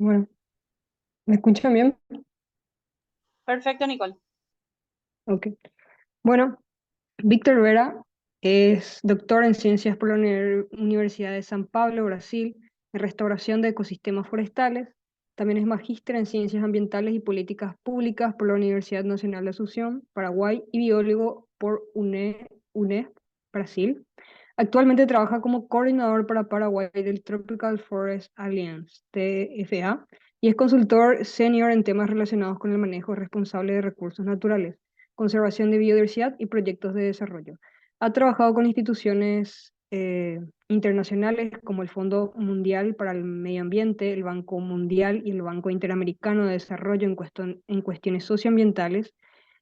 Bueno, ¿me escuchan bien? Perfecto, Nicole. Ok. Bueno, Víctor Vera es doctor en ciencias por la Universidad de San Pablo, Brasil, en restauración de ecosistemas forestales. También es magíster en ciencias ambientales y políticas públicas por la Universidad Nacional de Asunción, Paraguay, y biólogo por UNED, Brasil. Actualmente trabaja como coordinador para Paraguay del Tropical Forest Alliance, TFA, y es consultor senior en temas relacionados con el manejo responsable de recursos naturales, conservación de biodiversidad y proyectos de desarrollo. Ha trabajado con instituciones internacionales como el Fondo Mundial para el Medio Ambiente, el Banco Mundial y el Banco Interamericano de Desarrollo en cuestiones socioambientales,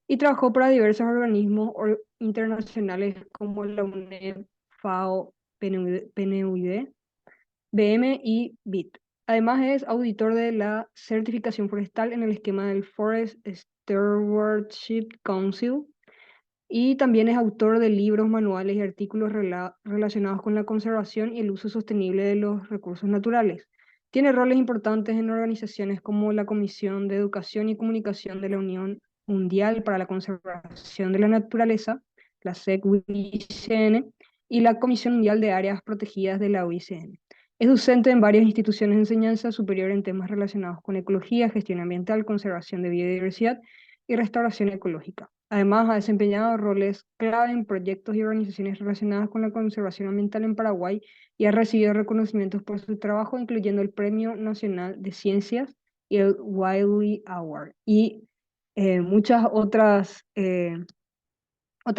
y trabajó para diversos organismos internacionales como la UNED, FAO, PNUD, BM y BIT. Además es auditor de la certificación forestal en el esquema del Forest Stewardship Council, y también es autor de libros, manuales y artículos relacionados con la conservación y el uso sostenible de los recursos naturales. Tiene roles importantes en organizaciones como la Comisión de Educación y Comunicación de la Unión Mundial para la Conservación de la Naturaleza, la SEC-UICN, y la Comisión Mundial de Áreas Protegidas de la UICN. Es docente en varias instituciones de enseñanza superior en temas relacionados con ecología, gestión ambiental, conservación de biodiversidad y restauración ecológica. Además, ha desempeñado roles clave en proyectos y organizaciones relacionadas con la conservación ambiental en Paraguay y ha recibido reconocimientos por su trabajo, incluyendo el Premio Nacional de Ciencias y el Wiley Award, y muchas otras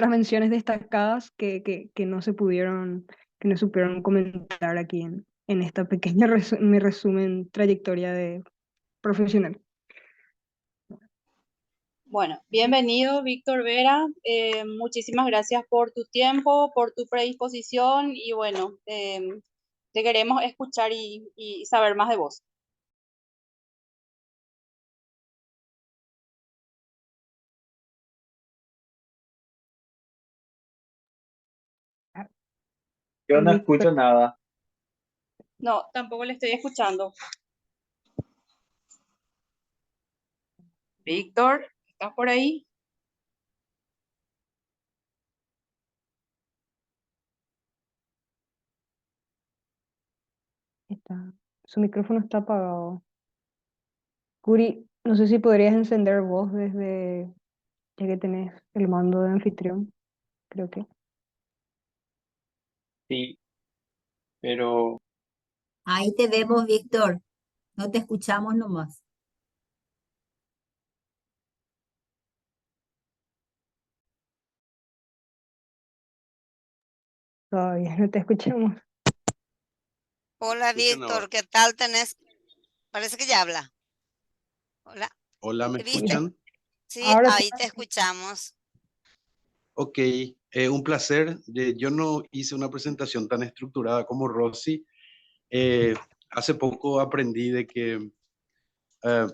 menciones destacadas que no se pudieron, que no supieron comentar aquí en esta pequeña mi resumen trayectoria de profesional. Bueno, bienvenido, Víctor Vera. Muchísimas gracias por tu tiempo, por tu predisposición y bueno, te queremos escuchar y saber más de vos. Yo no escucho nada. No, tampoco le estoy escuchando. Víctor, ¿estás por ahí? Su micrófono está apagado. Curi, no sé si podrías encender vos desde, ya que tenés el mando de anfitrión, creo que. Sí, pero Ahí te vemos, Víctor. No te escuchamos nomás. Todavía no te escuchamos. Hola escuchan ahora. Víctor, ¿qué tal tenés? Parece que ya habla. Hola, Hola, ¿me ¿viste? escuchan? Sí, Ahora sí. ahí te escuchamos. Ok, un placer. Yo no hice una presentación tan estructurada como Rosy. Eh, Hace poco aprendí de que eh,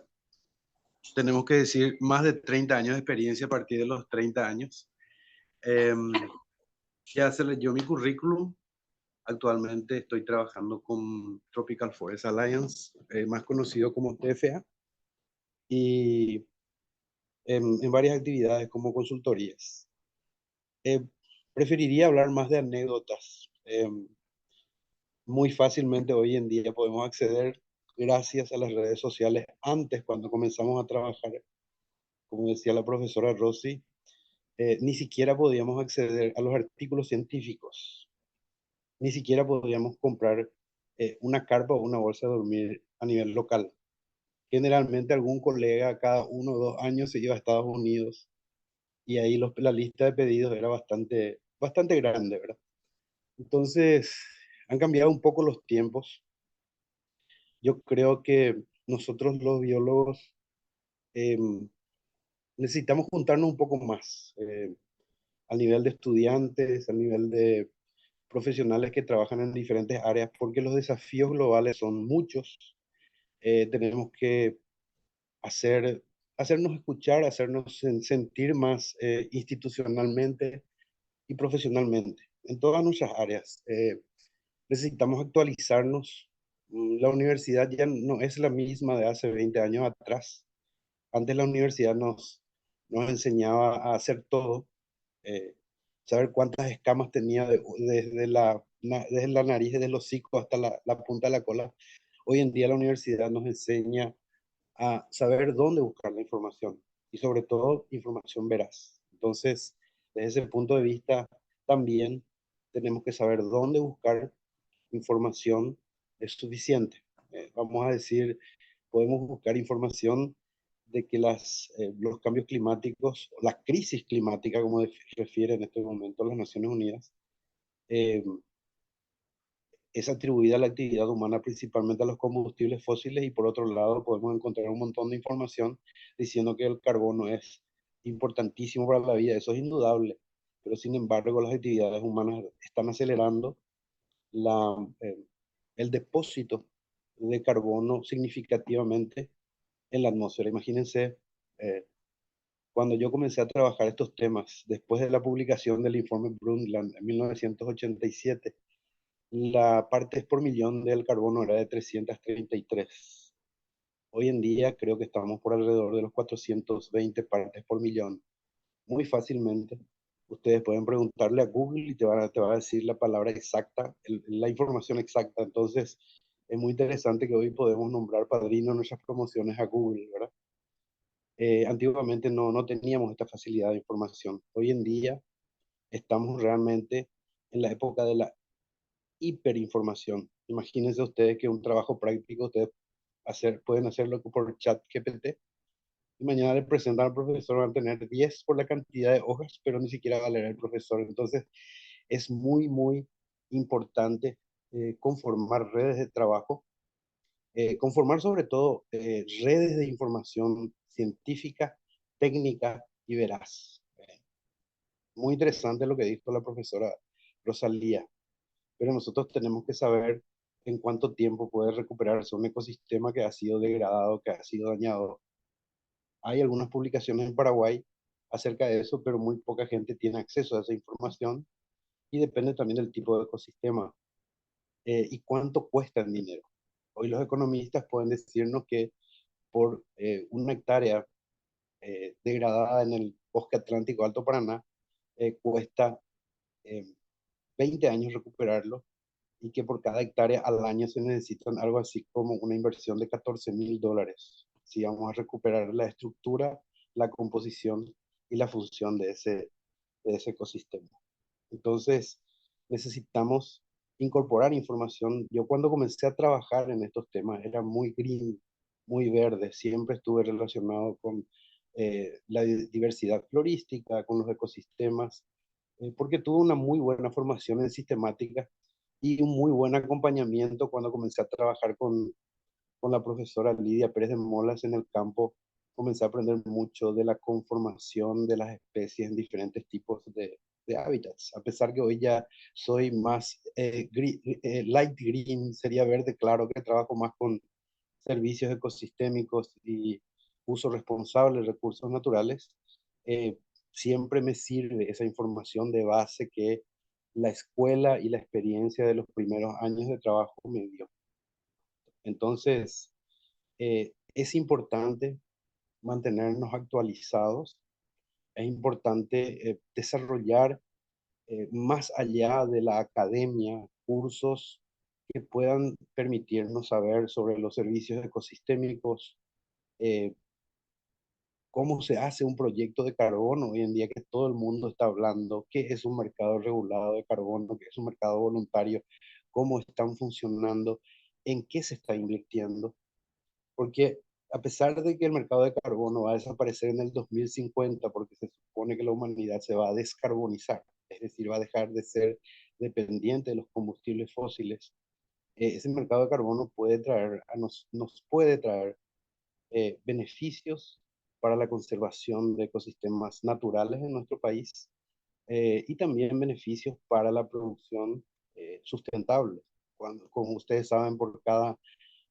tenemos que decir más de 30 años de experiencia a partir de los 30 años. Em, ya se leyó mi currículum. Actualmente estoy trabajando con Tropical Forest Alliance, más conocido como TFA, y en varias actividades como consultorías. Eh, Preferiría hablar más de anécdotas. Muy fácilmente hoy en día podemos acceder gracias a las redes sociales. Antes, cuando comenzamos a trabajar, como decía la profesora Rossi, ni siquiera podíamos acceder a los artículos científicos, ni siquiera podíamos comprar una carpa o una bolsa de dormir a nivel local. Generalmente algún colega cada 1 o 2 años se iba a Estados Unidos y ahí la lista de pedidos era bastante grande, ¿verdad? Entonces, han cambiado un poco los tiempos. Yo creo que nosotros los biólogos em, necesitamos juntarnos un poco más al nivel de estudiantes, al nivel de profesionales que trabajan en diferentes áreas, porque los desafíos globales son muchos. Tenemos que hacer, hacernos escuchar, hacernos sentir más institucionalmente y profesionalmente en todas nuestras áreas. Necesitamos actualizarnos La universidad ya no es la misma de hace 20 años atrás. Antes la universidad nos enseñaba a hacer todo, eh, saber cuántas escamas tenía desde la nariz, desde el hocico hasta la punta de la cola. Hoy en día la universidad nos enseña a saber dónde buscar la información y sobre todo información veraz. Entonces, desde ese punto de vista, también tenemos que saber dónde buscar información es suficiente. Vamos a decir, podemos buscar información de que los cambios climáticos, la crisis climática, como refiere en este momento las Naciones Unidas, eh, es atribuida a la actividad humana principalmente a los combustibles fósiles y por otro lado podemos encontrar un montón de información diciendo que el carbono es importantísimo para la vida, eso es indudable, pero sin embargo las actividades humanas están acelerando la, eh, el depósito de carbono significativamente en la atmósfera. Imagínense, eh, cuando yo comencé a trabajar estos temas, después de la publicación del informe Brundtland en 1987, la partes por millón del carbono era de 333. Hoy en día creo que estamos por alrededor de los 420 partes por millón. Muy fácilmente. Ustedes pueden preguntarle a Google y te va a decir la palabra exacta, la información exacta. Entonces, es muy interesante que hoy podemos nombrar padrino en nuestras promociones a Google, ¿verdad? Antiguamente no teníamos esta facilidad de información. Hoy en día estamos realmente en la época de la hiperinformación. Imagínense ustedes que un trabajo práctico ustedes pueden hacerlo por chat GPT y mañana le presentan al profesor, van a tener 10 por la cantidad de hojas, pero ni siquiera va a leer el profesor. Entonces, es muy importante conformar redes de trabajo, conformar sobre todo redes de información científica, técnica y veraz. Muy interesante lo que dijo la profesora Rosalía, pero nosotros tenemos que saber en cuánto tiempo puede recuperarse un ecosistema que ha sido degradado, que ha sido dañado. Hay algunas publicaciones en Paraguay acerca de eso, pero muy poca gente tiene acceso a esa información y depende también del tipo de ecosistema y cuánto cuesta en dinero. Hoy los economistas pueden decirnos que por una hectárea degradada en el bosque atlántico Alto Paraná cuesta eh, 20 años recuperarlo y que por cada hectárea al año se necesitan algo así como una inversión de $14.000 si vamos a recuperar la estructura, la composición y la función de ese ecosistema. Entonces, necesitamos incorporar información. Yo cuando comencé a trabajar en estos temas era muy green, muy verde, siempre estuve relacionado con la diversidad florística, con los ecosistemas, porque tuve una muy buena formación en sistemática y un muy buen acompañamiento cuando comencé a trabajar con la profesora Lidia Pérez de Molas en el campo. Comencé a aprender mucho de la conformación de las especies en diferentes tipos de hábitats. A pesar que hoy ya soy más light green, sería verde claro, que trabajo más con servicios ecosistémicos y uso responsable de recursos naturales, eh, siempre me sirve esa información de base que la escuela y la experiencia de los primeros años de trabajo me dio. Entonces, es importante mantenernos actualizados, es importante desarrollar más allá de la academia cursos que puedan permitirnos saber sobre los servicios ecosistémicos, eh, cómo se hace un proyecto de carbono hoy en día que todo el mundo está hablando, qué es un mercado regulado de carbono, qué es un mercado voluntario, cómo están funcionando, en qué se está invirtiendo. Porque a pesar de que el mercado de carbono va a desaparecer en el 2050, porque se supone que la humanidad se va a descarbonizar, es decir, va a dejar de ser dependiente de los combustibles fósiles, ese mercado de carbono puede traer nos puede traer beneficios para la conservación de ecosistemas naturales en nuestro país y también beneficios para la producción sustentable. Como ustedes saben, por cada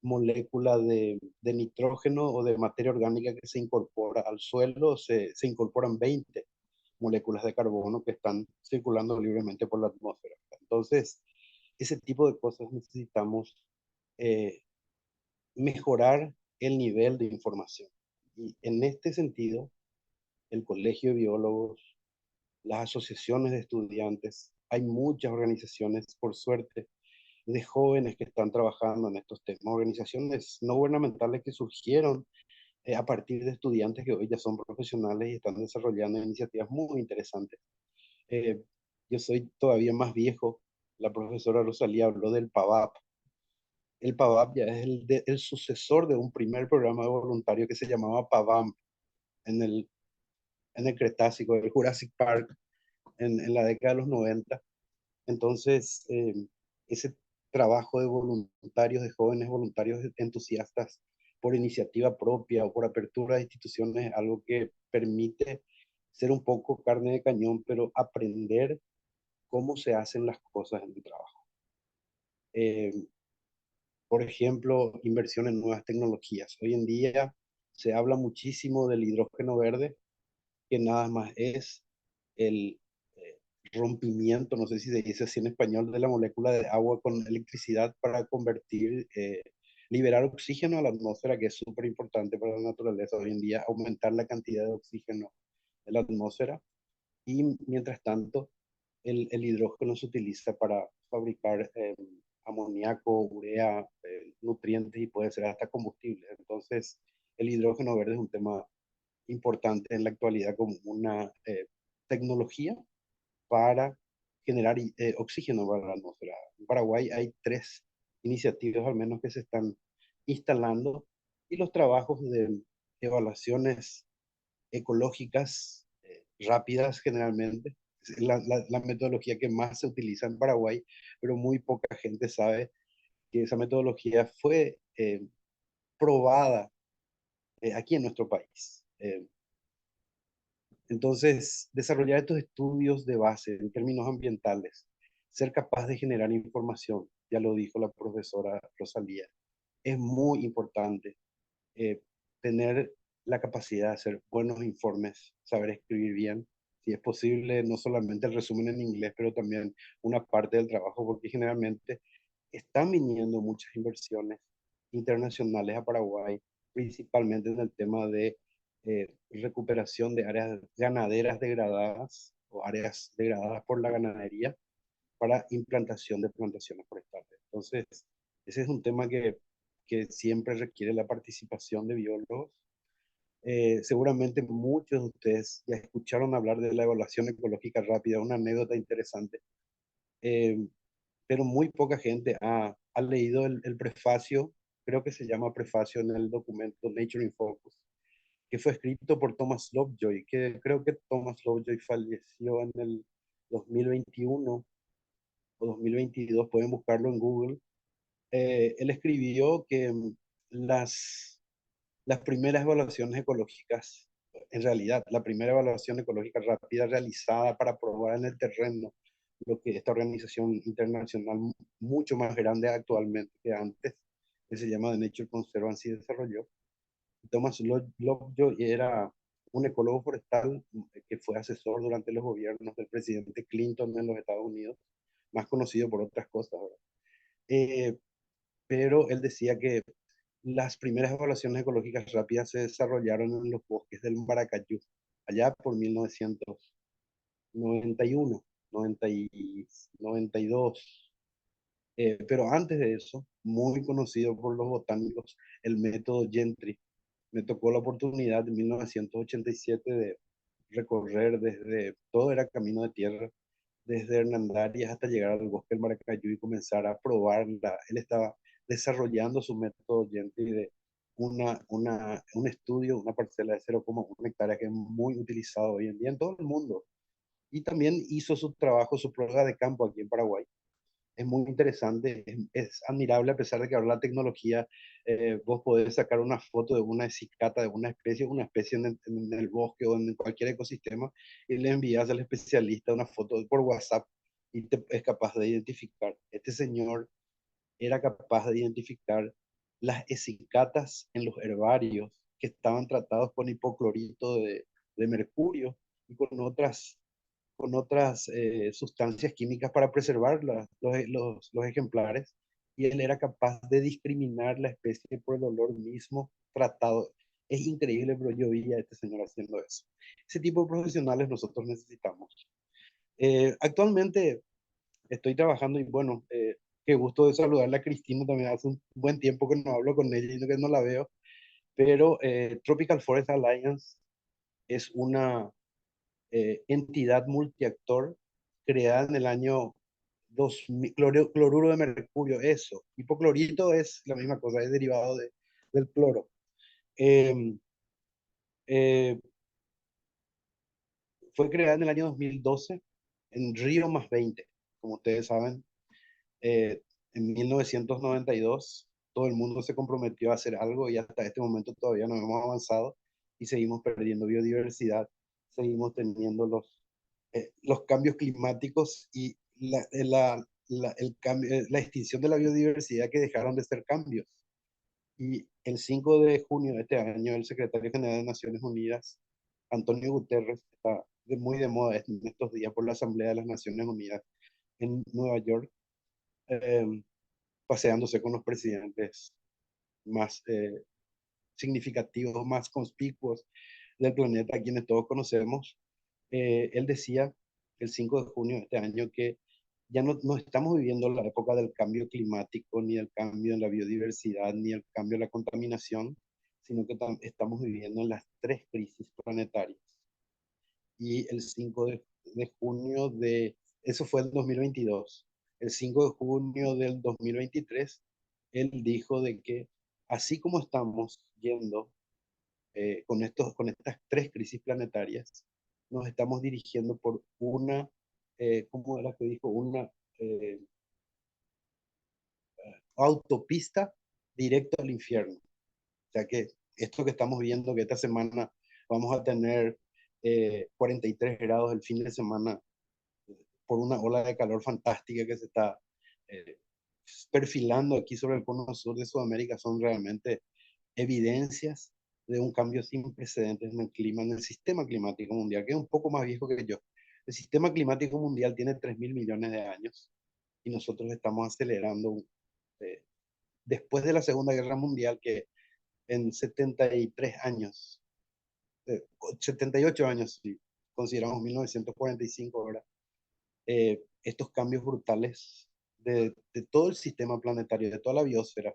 molécula de nitrógeno o de materia orgánica que se incorpora al suelo, se incorporan 20 moléculas de carbono que están circulando libremente por la atmósfera. Entonces, ese tipo de cosas necesitamos eh, mejorar el nivel de información. Y en este sentido, el Colegio de Biólogos, las asociaciones de estudiantes, hay muchas organizaciones, por suerte, de jóvenes que están trabajando en estos temas, organizaciones no gubernamentales que surgieron a partir de estudiantes que hoy ya son profesionales y están desarrollando iniciativas muy interesantes. Eh, yo soy todavía más viejo, la profesora Rosalía habló del PAVAP. El PAVAP ya es el sucesor de un primer programa de voluntario que se llamaba PAVAM en el Cretácico, el Jurassic Park, en la década de los 90. Entonces, ese trabajo de voluntarios, de jóvenes voluntarios entusiastas por iniciativa propia o por apertura de instituciones, es algo que permite ser un poco carne de cañón, pero aprender cómo se hacen las cosas en el trabajo. Eh, por ejemplo, inversión en nuevas tecnologías. Hoy en día se habla muchísimo del hidrógeno verde, que nada más es el rompimiento, no sé si se dice así en español, de la molécula de agua con electricidad para convertir, liberar oxígeno a la atmósfera, que es súper importante para la naturaleza hoy en día, aumentar la cantidad de oxígeno en la atmósfera. Y mientras tanto, el hidrógeno se utiliza para fabricar amoníaco, urea, nutrientes y puede ser hasta combustible. Entonces, el hidrógeno verde es un tema importante en la actualidad como una tecnología para generar oxígeno para la atmósfera. En Paraguay hay 3 iniciativas al menos que se están instalando y los trabajos de evaluaciones ecológicas rápidas generalmente, es la metodología que más se utiliza en Paraguay, pero muy poca gente sabe que esa metodología fue probada aquí en nuestro país. Entonces, desarrollar estos estudios de base en términos ambientales, ser capaz de generar información, ya lo dijo la profesora Rosalía, es muy importante. eh, Tener la capacidad de hacer buenos informes, saber escribir bien, si es posible, no solamente el resumen en inglés, pero también una parte del trabajo, porque generalmente están viniendo muchas inversiones internacionales a Paraguay, principalmente en el tema de recuperación de áreas ganaderas degradadas o áreas degradadas por la ganadería para implantación de plantaciones forestales. Entonces, ese es un tema que siempre requiere la participación de biólogos. Seguramente muchos de ustedes ya escucharon hablar de la evaluación ecológica rápida, una anécdota interesante, eh, pero muy poca gente ha leído el prefacio, creo que se llama prefacio en el documento Nature in Focus, que fue escrito por Thomas Lovejoy, que creo que Thomas Lovejoy falleció en el 2021 o 2022, pueden buscarlo en Google. Él escribió que las primeras evaluaciones ecológicas, en realidad, la primera evaluación ecológica rápida realizada para probar en el terreno lo que esta organización internacional mucho más grande actualmente que antes, que se llama The Nature Conservancy, desarrolló. Thomas Lovejoy era un ecólogo forestal que fue asesor durante los gobiernos del presidente Clinton en los Estados Unidos, más conocido por otras cosas, ¿verdad? Eh, pero él decía que las primeras evaluaciones ecológicas rápidas se desarrollaron en los bosques del Maracayú, allá por 1991, 92. Pero antes de eso, muy conocido por los botánicos, el método Gentry. Me tocó la oportunidad en 1987 de recorrer desde, todo era camino de tierra, desde Hernandarias hasta llegar al bosque del Maracayú y comenzar a probar. Él estaba desarrollando su método Gentry de un estudio, una parcela de 0,1 hectárea que es muy utilizado hoy en día en todo el mundo. Y también hizo su trabajo, su prueba de campo aquí en Paraguay. Es muy interesante, es admirable a pesar de que ahora la tecnología, vos podés sacar una foto de una cicata, de una especie en el bosque o en cualquier ecosistema y le envías al especialista una foto por WhatsApp y es capaz de identificar. Este señor era capaz de identificar las ecicatas en los herbarios que estaban tratados con hipoclorito de mercurio y con otras sustancias químicas para preservar los ejemplares y él era capaz de discriminar la especie por el olor mismo tratado. Es increíble, pero yo vi a este señor haciendo eso. Ese tipo de profesionales nosotros necesitamos. Actualmente estoy trabajando y bueno, qué gusto de saludarla a Cristina, también hace un buen tiempo que no hablo con ella y que no la veo, pero Tropical Forest Alliance es una entidad multiactor creada en el año 2000, cloruro de mercurio, eso. Hipoclorito es la misma cosa, es derivado del cloro. Eh, eh, Fue creada en el año 2012 en Río más 20, como ustedes saben. En 1992 todo el mundo se comprometió a hacer algo y hasta este momento todavía no hemos avanzado y seguimos perdiendo biodiversidad, seguimos teniendo los cambios climáticos y el cambio, la extinción de la biodiversidad que dejaron de ser cambios. Y el 5 de junio de este año, el secretario general de Naciones Unidas, Antonio Guterres, está muy de moda en estos días por la Asamblea de las Naciones Unidas en Nueva York, eh, paseándose con los presidentes más significativos, más conspicuos del planeta, a quienes todos conocemos. Él decía el 5 de junio de este año que ya no estamos viviendo la época del cambio climático, ni el cambio en la biodiversidad, ni el cambio en la contaminación, sino que estamos viviendo en las tres crisis planetarias. Y el 5 de junio eso fue en 2022. El 5 de junio del 2023, él dijo de que así como estamos yendo con estas tres crisis planetarias, nos estamos dirigiendo por una, ¿cómo era que dijo? Una eh, autopista directo al infierno. O sea que esto que estamos viendo, que esta semana vamos a tener 43 grados el fin de semana por una ola de calor fantástica que se está eh, perfilando aquí sobre el cono sur de Sudamérica, son realmente evidencias de un cambio sin precedentes en el clima, en el sistema climático mundial, que es un poco más viejo que yo. El sistema climático mundial tiene 3.000 millones de años y nosotros estamos acelerando eh, después de la Segunda Guerra Mundial, que en 73 años, 78 años, si consideramos 1945 ahora, estos cambios brutales de todo el sistema planetario, de toda la biosfera,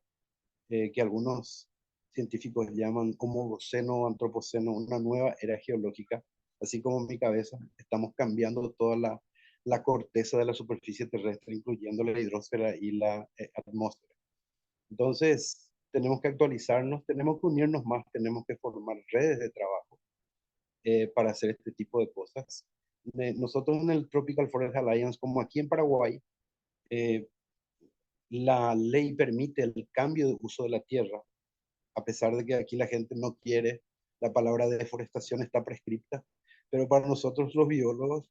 que algunos científicos llaman homogoceno o antropoceno, una nueva era geológica, así como en mi cabeza, estamos cambiando toda la corteza de la superficie terrestre, incluyendo la hidrosfera y la atmósfera. Entonces, tenemos que actualizarnos, tenemos que unirnos más, tenemos que formar redes de trabajo para hacer este tipo de cosas. Nosotros en el Tropical Forest Alliance, como aquí en Paraguay, eh, la ley permite el cambio de uso de la tierra, a pesar de que aquí la gente no quiere, la palabra deforestación está prescripta, pero para nosotros los biólogos,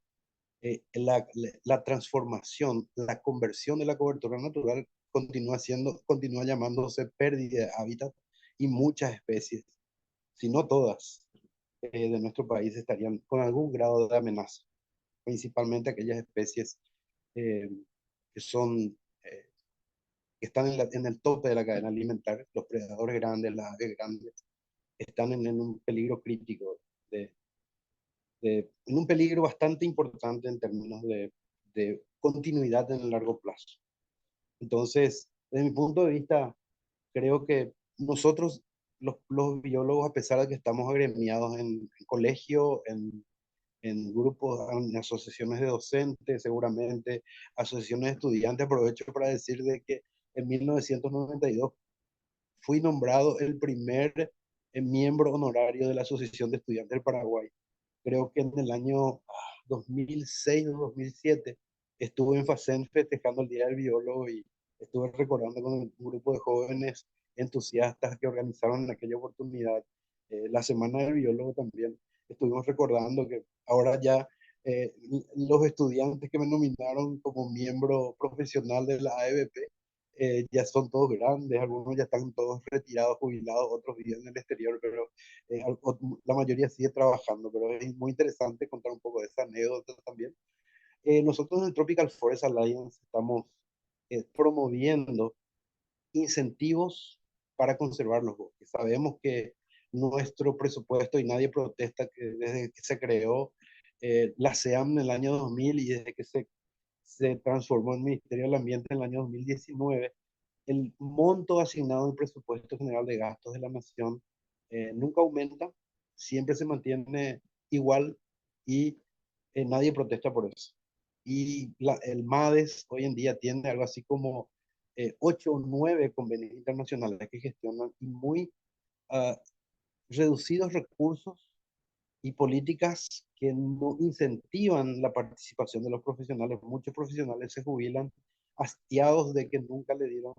la transformación, la conversión de la cobertura natural continúa llamándose pérdida de hábitat y muchas especies, si no todas, de nuestro país estarían con algún grado de amenaza, principalmente aquellas especies eh, que son que están en el tope de la cadena alimentaria, los predadores grandes, las aves grandes, están en un peligro crítico, de, en un peligro bastante importante en términos de continuidad en el largo plazo. Entonces, desde mi punto de vista, creo que nosotros, los biólogos, a pesar de que estamos agremiados en colegio, en grupos, en asociaciones de docentes, seguramente, asociaciones de estudiantes, aprovecho para decir de que en 1992 fui nombrado el primer miembro honorario de la Asociación de Estudiantes del Paraguay. Creo que en el año 2006 o 2007 estuve en FACEN festejando el Día del Biólogo y estuve recordando con un grupo de jóvenes entusiastas que organizaron en aquella oportunidad la Semana del Biólogo también. Estuvimos recordando que ahora ya los estudiantes que me nominaron como miembro profesional de la AEBP ya son todos grandes, algunos ya están todos retirados, jubilados, otros viven en el exterior, pero la mayoría sigue trabajando, pero es muy interesante contar un poco de esa anécdota también. Nosotros en el Tropical Forest Alliance estamos promoviendo incentivos para conservar los bosques. Sabemos que nuestro presupuesto, y nadie protesta que desde que se creó la SEAM en el año 2000 y desde que se transformó en Ministerio del Ambiente en el año 2019, el monto asignado en el presupuesto general de gastos de la nación nunca aumenta, siempre se mantiene igual y nadie protesta por eso. Y el MADES hoy en día tiene algo así como 8 o 9 convenios internacionales que gestionan y muy uh, reducidos recursos y políticas que no incentivan la participación de los profesionales. Muchos profesionales se jubilan hastiados de que nunca le dieron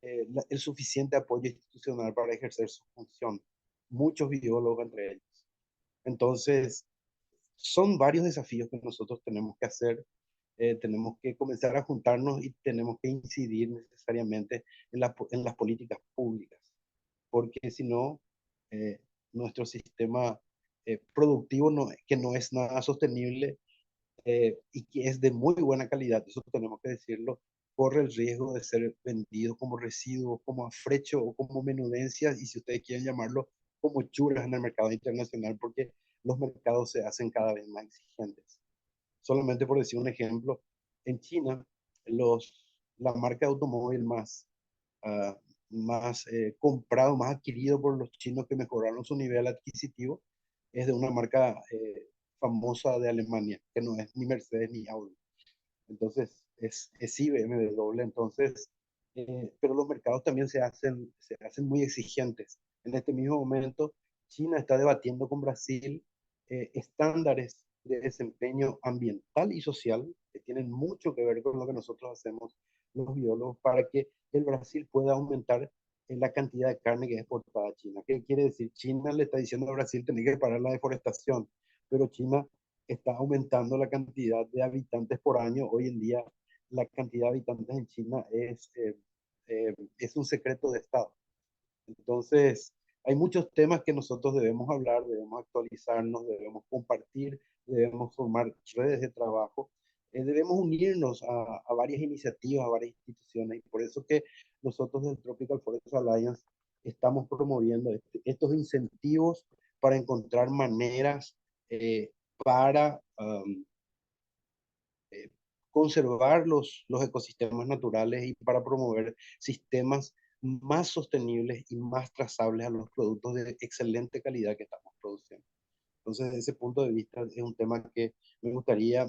el suficiente apoyo institucional para ejercer su función. Muchos biólogos entre ellos. Entonces, son varios desafíos que nosotros tenemos que hacer. Tenemos que comenzar a juntarnos y tenemos que incidir necesariamente en las políticas públicas, porque si no, eh, nuestro sistema productivo, que no es nada sostenible y que es de muy buena calidad, eso tenemos que decirlo, corre el riesgo de ser vendido como residuos, como afrecho o como menudencias, y si ustedes quieren llamarlo, como churas en el mercado internacional, porque los mercados se hacen cada vez más exigentes. Solamente por decir un ejemplo, en China, la marca de automóvil uh, más comprado, más adquirido por los chinos que mejoraron su nivel adquisitivo, es de una marca famosa de Alemania, que no es ni Mercedes ni Audi. Entonces, es BMW. Entonces, pero los mercados también se hacen muy exigentes. En este mismo momento, China está debatiendo con Brasil estándares de desempeño ambiental y social que tienen mucho que ver con lo que nosotros hacemos los biólogos para que el Brasil pueda aumentar la cantidad de carne que es exportada a China. ¿Qué quiere decir? China le está diciendo a Brasil tener que parar la deforestación, pero China está aumentando la cantidad de habitantes por año. Hoy en día la cantidad de habitantes en China es un secreto de Estado. Entonces, hay muchos temas que nosotros debemos hablar, debemos actualizarnos, debemos compartir, debemos formar redes de trabajo, debemos unirnos a varias iniciativas, a varias instituciones, y por eso que nosotros del Tropical Forest Alliance estamos promoviendo estos incentivos para encontrar maneras para conservar los ecosistemas naturales y para promover sistemas más sostenibles y más trazables a los productos de excelente calidad que estamos produciendo. Entonces, desde ese punto de vista, es un tema que me gustaría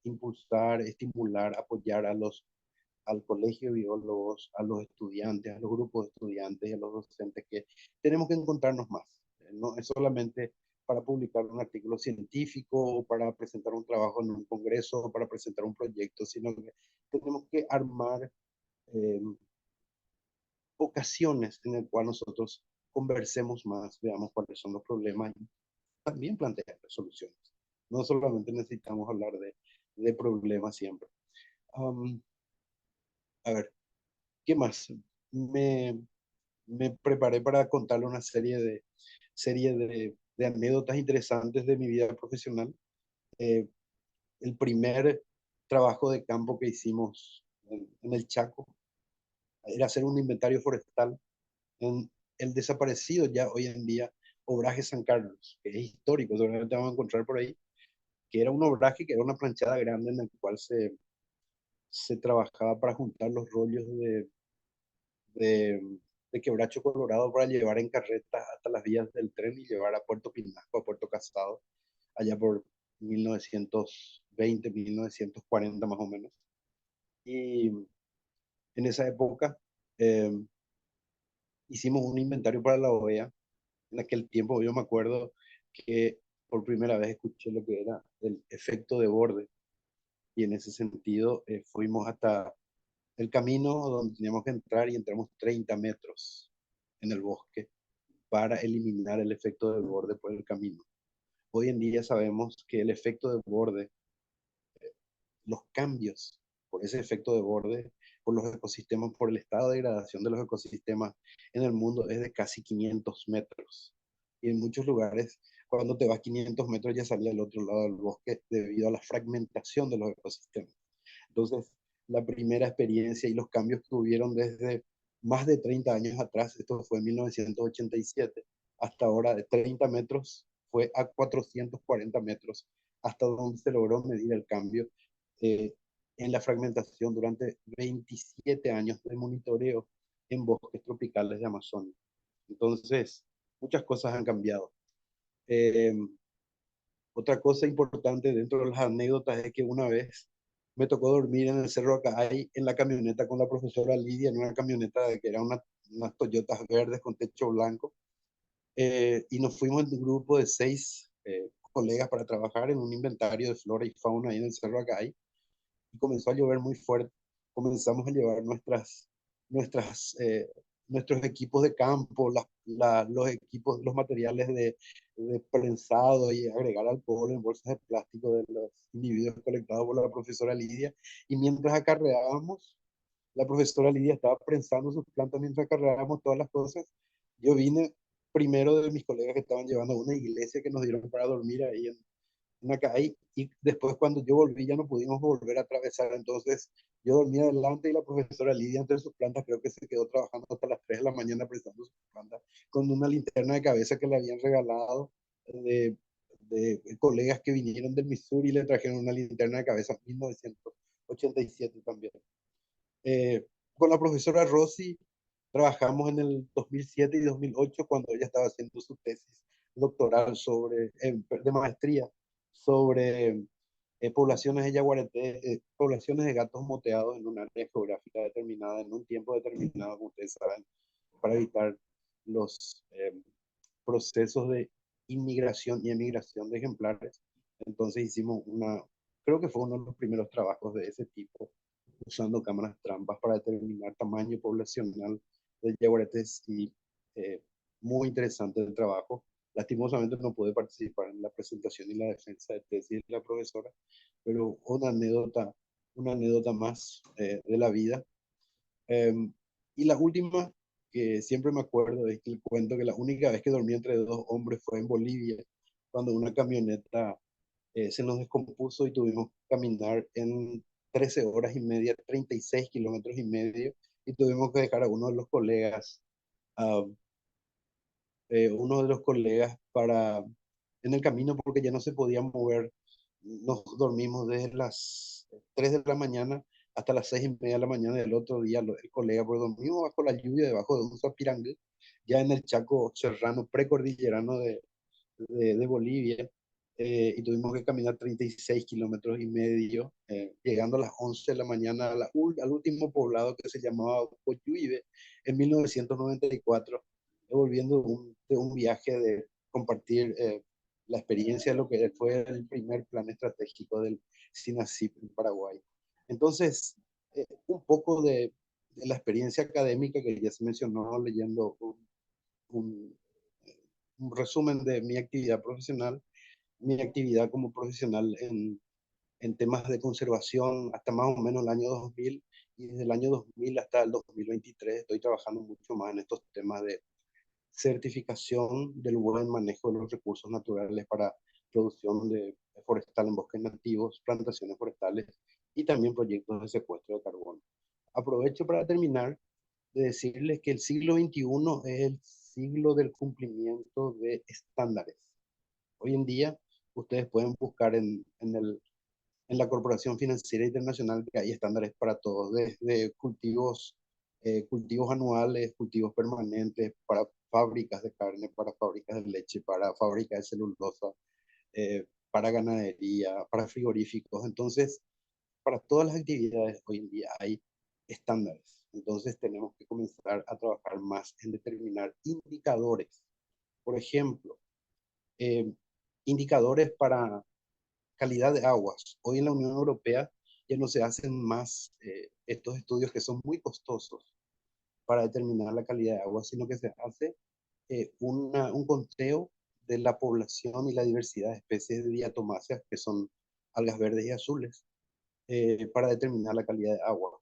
impulsar, estimular, apoyar al colegio de biólogos, a los estudiantes, a los grupos de estudiantes y a los docentes, que tenemos que encontrarnos más. No es solamente para publicar un artículo científico o para presentar un trabajo en un congreso o para presentar un proyecto, sino que tenemos que armar eh, ocasiones en las cuales nosotros conversemos más, veamos cuáles son los problemas y también plantear soluciones. No solamente necesitamos hablar de problemas siempre. A ver, ¿qué más? Me, me preparé para contarle una serie de anécdotas interesantes de mi vida profesional. Eh, el primer trabajo de campo que hicimos en el Chaco era hacer un inventario forestal en el desaparecido ya hoy en día Obraje San Carlos, que es histórico, seguramente vamos a encontrar por ahí, que era un obraje, que era una planchada grande en la cual se trabajaba para juntar los rollos de, de quebracho colorado para llevar en carretas hasta las vías del tren y llevar a Puerto Pinasco, a Puerto Casado, allá por 1920, 1940 más o menos. Y en esa época eh, hicimos un inventario para la OEA. En aquel tiempo yo me acuerdo que por primera vez escuché lo que era el efecto de borde. Y en ese sentido fuimos hasta el camino donde teníamos que entrar y entramos 30 metros en el bosque para eliminar el efecto de borde por el camino. Hoy en día sabemos que el efecto de borde, los cambios por ese efecto de borde, por los ecosistemas, por el estado de degradación de los ecosistemas en el mundo es de casi 500 metros. Y en muchos lugares, cuando te vas 500 metros ya salía al otro lado del bosque debido a la fragmentación de los ecosistemas. Entonces, la primera experiencia y los cambios que hubieron desde más de 30 años atrás, esto fue en 1987, hasta ahora de 30 metros fue a 440 metros, hasta donde se logró medir el cambio eh, en la fragmentación durante 27 años de monitoreo en bosques tropicales de Amazonia. Entonces, muchas cosas han cambiado. Eh, Otra cosa importante dentro de las anécdotas es que una vez me tocó dormir en el Cerro Acay en la camioneta con la profesora Lidia, en una camioneta que era unas Toyotas verdes con techo blanco, y nos fuimos en un grupo de 6 colegas para trabajar en un inventario de flora y fauna ahí en el Cerro Acay, y comenzó a llover muy fuerte. Comenzamos a llevar nuestras, nuestros equipos de campo, los equipos, los materiales de prensado y agregar alcohol en bolsas de plástico de los individuos colectados por la profesora Lidia. Y mientras acarreábamos, la profesora Lidia estaba prensando sus plantas mientras acarreábamos todas las cosas. Yo vine primero de mis colegas que estaban llevando a una iglesia que nos dieron para dormir ahí en Acay, y después cuando yo volví ya no pudimos volver a atravesar, entonces yo dormía adelante y la profesora Lidia entre sus plantas creo que se quedó trabajando hasta las 3 de la mañana prestando sus plantas con una linterna de cabeza que le habían regalado de, de colegas que vinieron del Missouri y le trajeron una linterna de cabeza en 1987 también. Con la profesora Rossi trabajamos en el 2007 y 2008 cuando ella estaba haciendo su tesis doctoral de maestría sobre poblaciones de yaguareté, poblaciones de gatos moteados en un área geográfica determinada, en un tiempo determinado, como ustedes saben, para evitar los procesos de inmigración y emigración de ejemplares. Entonces hicimos creo que fue uno de los primeros trabajos de ese tipo, usando cámaras trampas para determinar tamaño poblacional de yaguaretes, y eh, muy interesante el trabajo. Lastimosamente no pude participar en la presentación y la defensa de tesis de la profesora, pero una anécdota más de la vida. Y la última que siempre me acuerdo es que el cuento que la única vez que dormí entre dos hombres fue en Bolivia, cuando una camioneta se nos descompuso y tuvimos que caminar en 13 horas y media, 36 kilómetros y medio, y tuvimos que dejar a uno de los colegas en el camino porque ya no se podía mover. Nos dormimos desde las 3 de la mañana hasta las 6:30 de la mañana del otro día, el colega, pues dormimos bajo la lluvia, debajo de un zapirangue, ya en el Chaco serrano precordillerano de Bolivia, y tuvimos que caminar 36 kilómetros y medio, llegando a las 11 de la mañana al último poblado que se llamaba Coyuibe en 1994, volviendo de un viaje de compartir la experiencia de lo que fue el primer plan estratégico del SINACIP en Paraguay. Entonces, un poco de la experiencia académica que ya se mencionó leyendo un, un resumen de mi actividad profesional, mi actividad como profesional en temas de conservación hasta más o menos el año 2000, y desde el año 2000 hasta el 2023 estoy trabajando mucho más en estos temas de certificación del buen manejo de los recursos naturales para producción de forestal en bosques nativos, plantaciones forestales y también proyectos de secuestro de carbono. Aprovecho para terminar de decirles que el siglo XXI es el siglo del cumplimiento de estándares. Hoy en día, ustedes pueden buscar en la Corporación Financiera Internacional que hay estándares para todos, desde cultivos anuales, cultivos permanentes, para fábricas de carne, para fábricas de leche, para fábricas de celulosa, para ganadería, para frigoríficos. Entonces, para todas las actividades hoy en día hay estándares. Entonces, tenemos que comenzar a trabajar más en determinar indicadores. Por ejemplo, eh, indicadores para calidad de aguas. Hoy en la Unión Europea ya no se hacen más estos estudios que son muy costosos para determinar la calidad de agua, sino que se hace un conteo de la población y la diversidad de especies de diatomáceas, que son algas verdes y azules, para determinar la calidad de agua.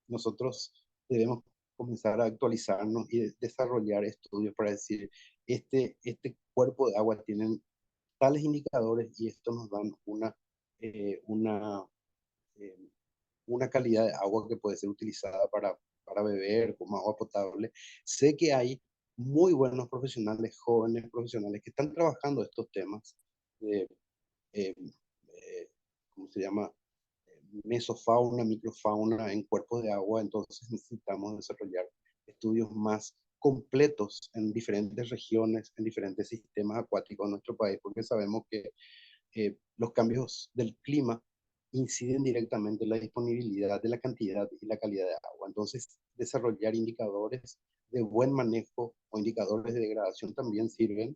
Nosotros debemos comenzar a actualizarnos y desarrollar estudios para decir, este cuerpo de agua tiene tales indicadores y esto nos dan eh, una, eh, una calidad de agua que puede ser utilizada para beber, como agua potable. Sé que hay muy buenos profesionales, jóvenes profesionales que están trabajando estos temas de, eh, ¿cómo se llama? Mesofauna, microfauna en cuerpos de agua, entonces necesitamos desarrollar estudios más completos en diferentes regiones, en diferentes sistemas acuáticos de nuestro país, porque sabemos que los cambios del clima inciden directamente en la disponibilidad de la cantidad y la calidad de agua. Entonces, desarrollar indicadores de buen manejo o indicadores de degradación también sirven,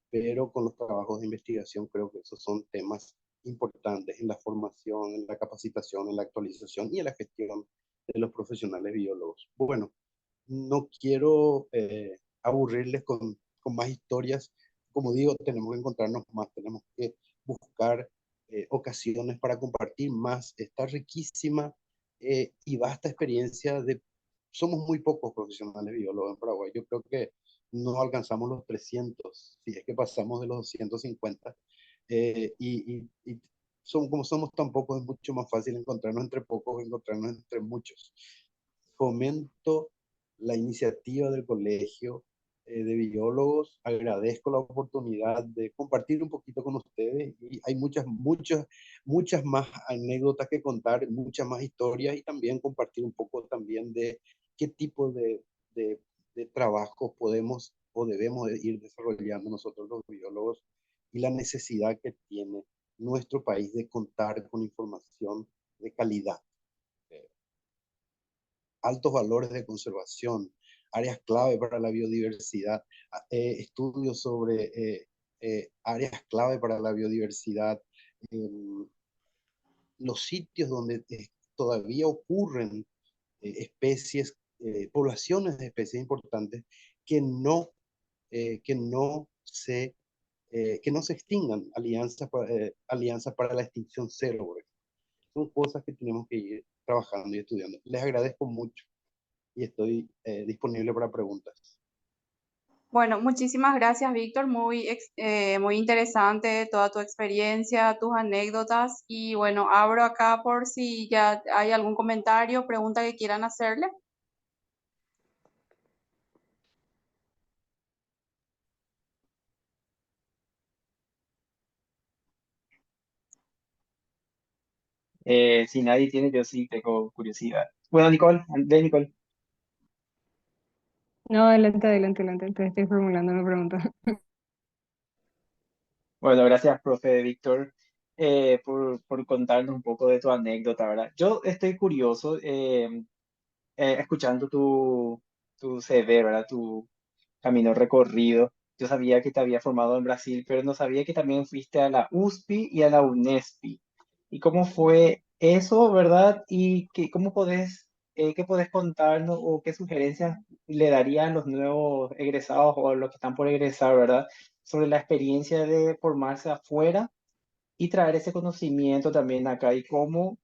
pero con los trabajos de investigación creo que esos son temas importantes en la formación, en la capacitación, en la actualización y en la gestión de los profesionales biólogos. Bueno, no quiero aburrirles con más historias. Como digo, tenemos que encontrarnos más, tenemos que buscar ocasiones para compartir más esta riquísima y vasta experiencia de... Somos muy pocos profesionales biólogos en Paraguay. Yo creo que no alcanzamos los 300, si es que pasamos de los 250. Como somos tan pocos, es mucho más fácil encontrarnos entre pocos que encontrarnos entre muchos. Fomento la iniciativa del colegio de biólogos. Agradezco la oportunidad de compartir un poquito con ustedes y hay muchas más anécdotas que contar, muchas más historias y también compartir un poco también de qué tipo de, de trabajo podemos o debemos de ir desarrollando nosotros los biólogos y la necesidad que tiene nuestro país de contar con información de calidad, altos valores de conservación, áreas clave para la biodiversidad, estudios sobre áreas clave para la biodiversidad, eh, los sitios donde todavía ocurren especies, poblaciones de especies importantes que no, que no se que no se extingan, alianzas para la extinción cero, por ejemplo. Son cosas que tenemos que ir trabajando y estudiando. Les agradezco mucho y estoy disponible para preguntas. Bueno, muchísimas gracias, Víctor. Muy interesante toda tu experiencia, tus anécdotas. Y bueno, abro acá por si ya hay algún comentario, pregunta que quieran hacerle. Si nadie tiene, yo sí tengo curiosidad. Bueno, Nicole, Nicole. No, adelante, adelante, adelante. Te estoy formulando una pregunta. Bueno, gracias, profe Víctor, por contarnos un poco de tu anécdota, ¿verdad? Yo estoy curioso, escuchando tu CV, ¿verdad? Tu camino recorrido. Yo sabía que te había formado en Brasil, pero no sabía que también fuiste a la USP y a la UNESP. ¿Y cómo fue eso, verdad? ¿Y qué podés contarnos o qué sugerencias le darían los nuevos egresados o los que están por egresar, verdad? Sobre la experiencia de formarse afuera y traer ese conocimiento también acá y cómo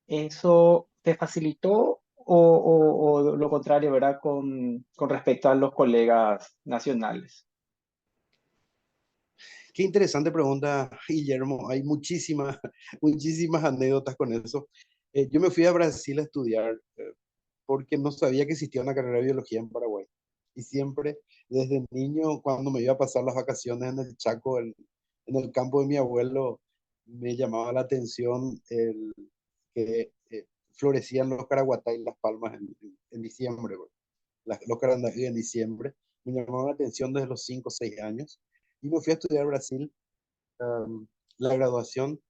eso te facilitó o lo contrario, ¿verdad? Con respecto a los colegas nacionales. Qué interesante pregunta, Guillermo. Hay muchísimas, muchísimas anécdotas con eso. Yo me fui a Brasil a estudiar porque no sabía que existía una carrera de biología en Paraguay. Y siempre, desde niño, cuando me iba a pasar las vacaciones en el Chaco, en el campo de mi abuelo, me llamaba la atención el que florecían los caraguatá y las palmas en diciembre, güey. Los carandají en diciembre. Me llamaba la atención desde los 5 o 6 años. Y me fui a estudiar a Brasil, um, la graduación,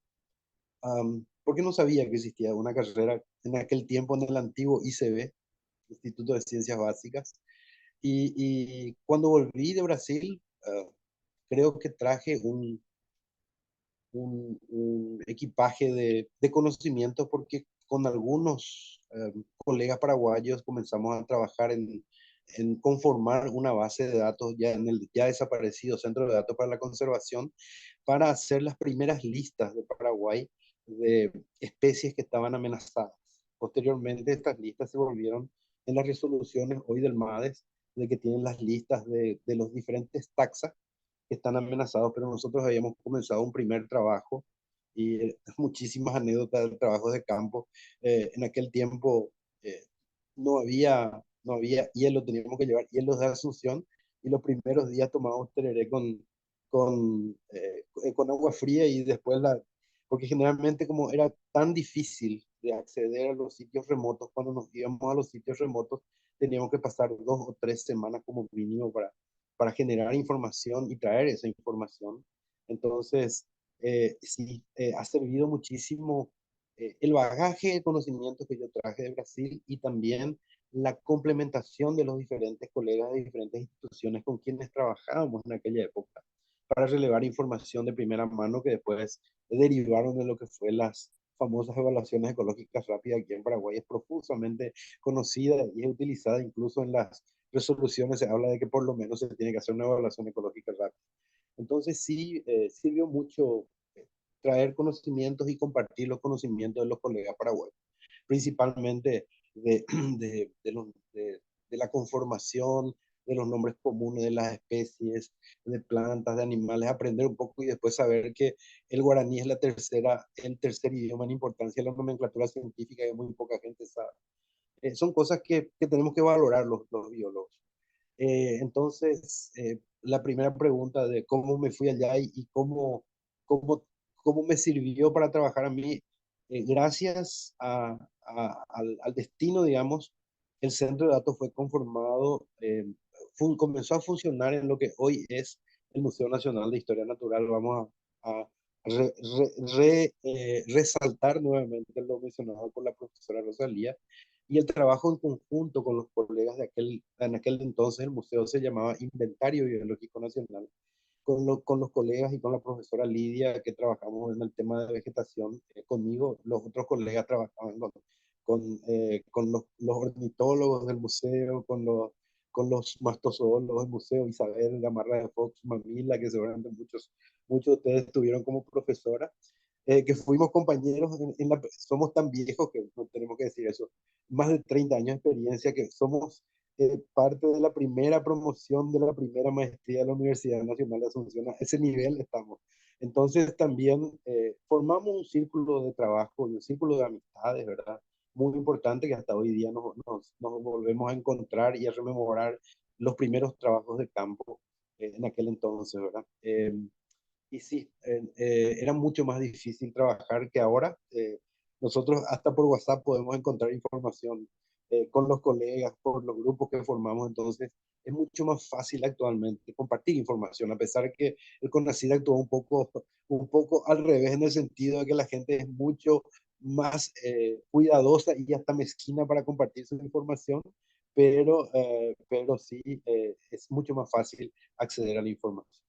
porque no sabía que existía una carrera en aquel tiempo en el antiguo ICB, Instituto de Ciencias Básicas. Y cuando volví de Brasil, creo que traje un equipaje de conocimiento porque con algunos colegas paraguayos comenzamos a trabajar en conformar una base de datos ya en el ya desaparecido Centro de Datos para la Conservación para hacer las primeras listas de Paraguay de especies que estaban amenazadas. Posteriormente, estas listas se volvieron en las resoluciones hoy del MADES, de que tienen las listas de los diferentes taxas que están amenazados, pero nosotros habíamos comenzado un primer trabajo y muchísimas anécdotas de trabajos de campo. En aquel tiempo no había hielo, teníamos que llevar hielos de Asunción y los primeros días tomábamos tereré con agua fría y después porque generalmente como era tan difícil de acceder a los sitios remotos, cuando nos íbamos a los sitios remotos teníamos que pasar 2 o 3 semanas como mínimo para generar información y traer esa información. Entonces, sí, ha servido muchísimo el bagaje de conocimientos que yo traje de Brasil y también la complementación de los diferentes colegas de diferentes instituciones con quienes trabajábamos en aquella época para relevar información de primera mano que después derivaron de lo que fue las famosas evaluaciones ecológicas rápidas aquí en Paraguay. Es profusamente conocida y es utilizada incluso en las resoluciones. Se habla de que por lo menos se tiene que hacer una evaluación ecológica rápida. Entonces sí, sirvió mucho traer conocimientos y compartir los conocimientos de los colegas paraguayos, principalmente de, de, los, de la conformación, de los nombres comunes de las especies, de plantas, de animales, aprender un poco y después saber que el guaraní es el tercer idioma en importancia en la nomenclatura científica y muy poca gente sabe. Son cosas que tenemos que valorar los biólogos. Entonces, la primera pregunta de cómo me fui allá y cómo, cómo me sirvió para trabajar a mí, gracias al destino, digamos, el centro de datos fue conformado, comenzó a funcionar en lo que hoy es el Museo Nacional de Historia Natural. Vamos a resaltar nuevamente lo mencionado por la profesora Rosalía y el trabajo en conjunto con los colegas en aquel entonces el museo se llamaba Inventario Biológico Nacional, con los colegas y con la profesora Lidia que trabajamos en el tema de vegetación. Conmigo, los otros colegas trabajaban con los ornitólogos del museo, con los mastozoólogos del museo, Isabel Gamarra de Fox, Mamila, que seguramente muchos de ustedes tuvieron como profesora, que fuimos compañeros, somos tan viejos que no tenemos que decir eso, más de 30 años de experiencia, que somos parte de la primera promoción de la primera maestría de la Universidad Nacional de Asunción. A ese nivel estamos. Entonces también formamos un círculo de trabajo y un círculo de amistades, ¿verdad? Muy importante que hasta hoy día nos volvemos a encontrar y a rememorar los primeros trabajos de campo en aquel entonces, ¿verdad? Y sí, era mucho más difícil trabajar que ahora. Nosotros hasta por WhatsApp podemos encontrar información con los colegas, por los grupos que formamos, entonces es mucho más fácil actualmente compartir información, a pesar que el CONACYT actuó un poco al revés en el sentido de que la gente es mucho más cuidadosa y hasta mezquina para compartir su información, pero sí es mucho más fácil acceder a la información.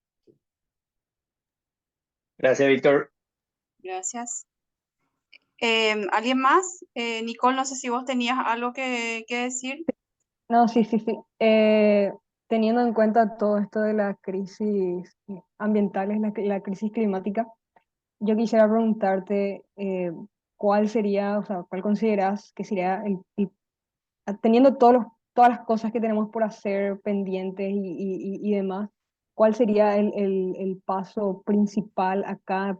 Gracias, Víctor. Gracias. ¿Alguien más? Nicole, no sé si vos tenías algo que decir. No, sí, sí, sí. Teniendo en cuenta todo esto de la crisis ambiental, la crisis climática, yo quisiera preguntarte cuál sería, o sea, cuál consideras que sería teniendo todas las cosas que tenemos por hacer pendientes y demás, ¿cuál sería el paso principal acá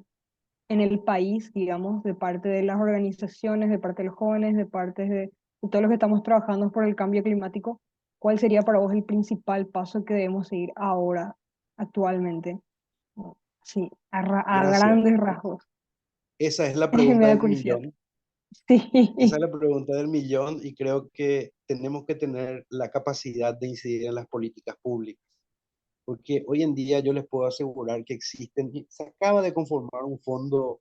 en el país, digamos, de parte de las organizaciones, de parte de los jóvenes, de parte de todos los que estamos trabajando por el cambio climático? ¿Cuál sería para vos el principal paso que debemos seguir ahora, actualmente? Sí, a Gracias. grandes rasgos. Esa es la Me pregunta da del curiosidad. millón. Esa es Sí, la pregunta del millón y creo que tenemos que tener la capacidad de incidir en las políticas públicas. Porque hoy en día yo les puedo asegurar que existen, y se acaba de conformar un fondo,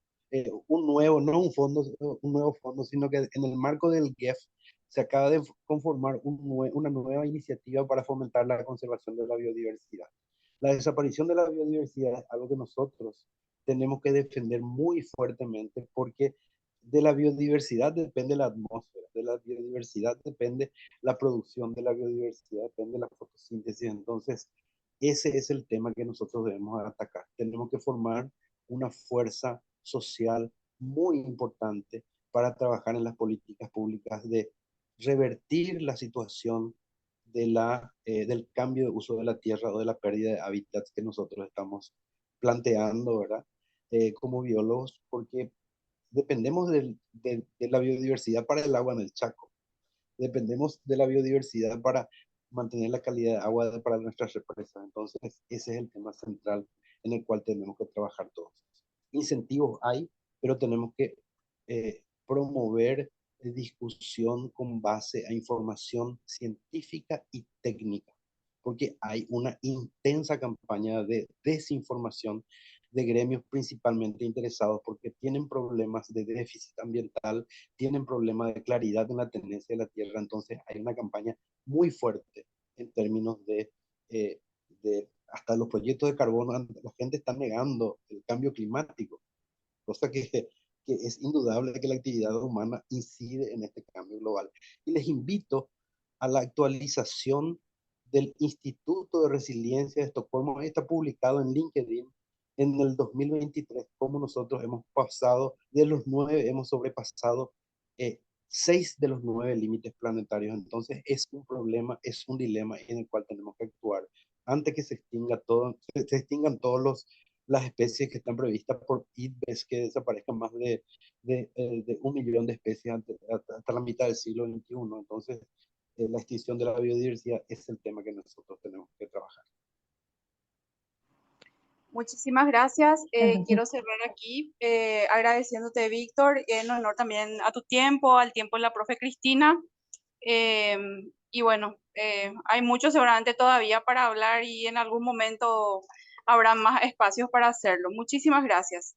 un nuevo, no un fondo, un nuevo fondo, sino que en el marco del GEF se acaba de conformar una nueva iniciativa para fomentar la conservación de la biodiversidad. La desaparición de la biodiversidad es algo que nosotros tenemos que defender muy fuertemente porque de la biodiversidad depende la atmósfera, de la biodiversidad depende la producción de la biodiversidad, depende la fotosíntesis. Entonces, ese es el tema que nosotros debemos atacar. Tenemos que formar una fuerza social muy importante para trabajar en las políticas públicas de revertir la situación del cambio de uso de la tierra o de la pérdida de hábitats que nosotros estamos planteando, ¿verdad? Como biólogos, porque dependemos de la biodiversidad para el agua en el Chaco. dependemos de la biodiversidad para mantener la calidad de agua para nuestras represas. Entonces, ese es el tema central en el cual tenemos que trabajar todos. Incentivos hay, pero tenemos que promover discusión con base a información científica y técnica, porque hay una intensa campaña de desinformación de gremios principalmente interesados porque tienen problemas de déficit ambiental, tienen problemas de claridad en la tendencia de la Tierra. Entonces hay una campaña muy fuerte en términos de hasta los proyectos de carbono. La gente está negando el cambio climático, cosa que es indudable que la actividad humana incide en este cambio global. Y les invito a la actualización del Instituto de Resiliencia de Estocolmo. Ahí está publicado en LinkedIn en el 2023, cómo nosotros hemos pasado de los 9, hemos sobrepasado 6 de los 9 límites planetarios. Entonces es un problema, es un dilema en el cual tenemos que actuar antes que se extinga todo, se extingan todos las especies que están previstas por IPBES, que desaparezcan más de 1 millón de especies hasta la mitad del siglo XXI. Entonces, la extinción de la biodiversidad es el tema que nosotros tenemos que trabajar. Muchísimas gracias. Gracias. Quiero cerrar aquí agradeciéndote, Víctor, en honor también a tu tiempo, al tiempo de la profe Cristina. Y bueno, hay mucho seguramente todavía para hablar y en algún momento habrá más espacios para hacerlo. Muchísimas gracias.